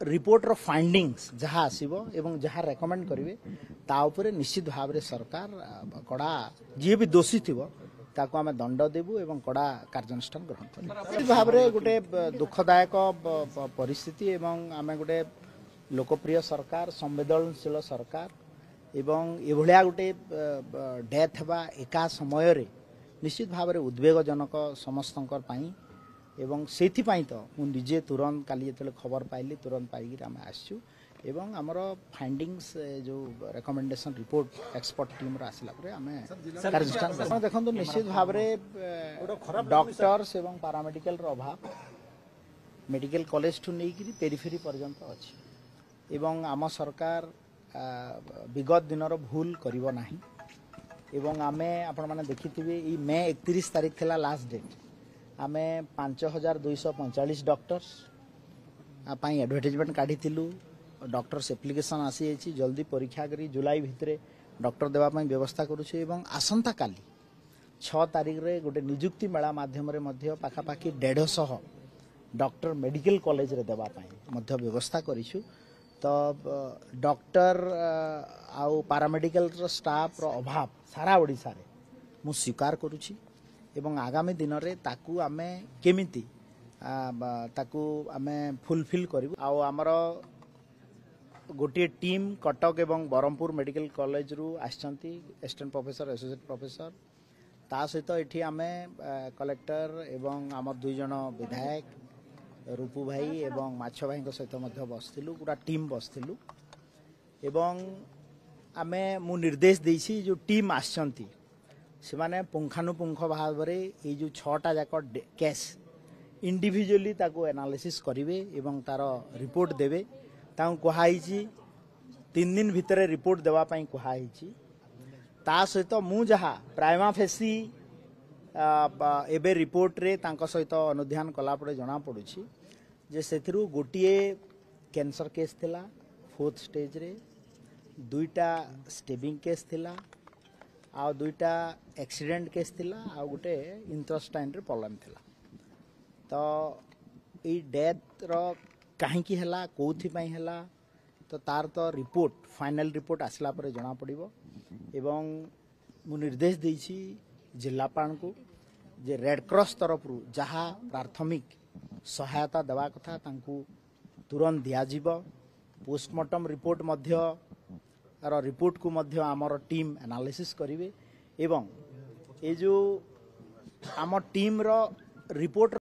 report रो findings जहाँ आसो एवं जहाँ रेकमेंड करेंगे ताऊपर निश्चित भाव में सरकार कड़ा जी भी दोषी थी ताको आम दंड देबू एवं कड़ा कार्यानुष्ठान ग्रहण कर भाव में गोटे दुखदायक परिस्थिति एवं आम गोटे लोकप्रिय सरकार संवेदनशील सरकार एवं एभलिया गोटे डेथ हवा एका समय रे निश्चित भाव में उद्वेगजनक समस्त एवं से तो मुझे तुरंत काली जो खबर पाइली तुरंत पाइक आम आसचु एवं आमर फाइंडिंग्स जो रेकमेंडेशन रिपोर्ट एक्सपर्ट टीम आसला आम देखो निश्चित भाव में डॉक्टर्स एवं पारामेडिकल अभाव मेडिकल कॉलेज ठू नहीं पेरिफेरी पर्यंत अच्छी एवं आम सरकार विगत दिनर भूल करिवो नाही एवं आमे आपण माने देखिथिबे ई मे 31 तारिख थिला लास्ट डेट आमे 5245 डॉक्टर्स पाई एडवर्टाइजमेंट काढी थिलु डॉक्टर्स एप्लिकेशन आसी एछि जल्दी परीक्षा करी जुलाई भितरे डॉक्टर देवा पाई व्यवस्था करूछु एवं आसंता काली 6 तारिख रे गोटे नियुक्ति मेला माध्यम रे मध्य पाखा पाखी 150 डॉक्टर मेडिकल कॉलेज रे देवा पाई मध्य व्यवस्था करिछु तो डॉक्टर आउ पारामेडिकल स्टाफ रो अभाव सारा ओडिसा रे मु स्वीकार करूछि एवं आगामी दिन रे ताकू आमे केमिति ताकू आमे फुलफिल करिवु आउ हमर गोटे टीम कटक एवं बरहमपुर मेडिकल कॉलेज रु आछंती असिस्टेंट प्रोफेसर एसोसिएट प्रोफेसर ता सहित एठी आमे कलेक्टर एवं हमर दुई जन विधायक रूपू भाई एवं माछ भाई सहित बसलु पूरा टीम बसलु एवं आमे मु निर्देश देसी जो टीम आसचंती से माने पुंखानुपुंख भाव में ये जो 6टा जाक केस इंडिविजुअली ताको एनालिसिस करिवे एवं तार रिपोर्ट देवे ताऊ कहाई 3 दिन भितर रिपोर्ट देवा पई कहाई ता सहित मु जहा प्राइमा फेसी एबे रिपोर्ट रे तांको सहित अनुध्यान कला पड़े जना पड़ुछि जे सेथिरु गोटिए कैंसर केस थिला 4th स्टेज रे 2टा स्टेबिंग केस थिला आ 2टा एक्सीडेंट केस थिला आ गोटे इंटेस्टाइन रे प्रॉब्लम थिला तो ई डेथ रो काहे की हला कोथि पई हला तो तार तो रिपोर्ट फाइनल रिपोर्ट आसला परे जना पड़िबो एवं मु निर्देश देछि जिलापाल को जे रेड क्रॉस तरफ जहाँ प्राथमिक सहायता देवा कथा तांकू तुरंत दियाजिबो पोस्टमार्टम रिपोर्ट मध्य रिपोर्ट को मध्य आमर टीम एनालिसिस करिवे एवं ए जो आम टीम रो रिपोर्ट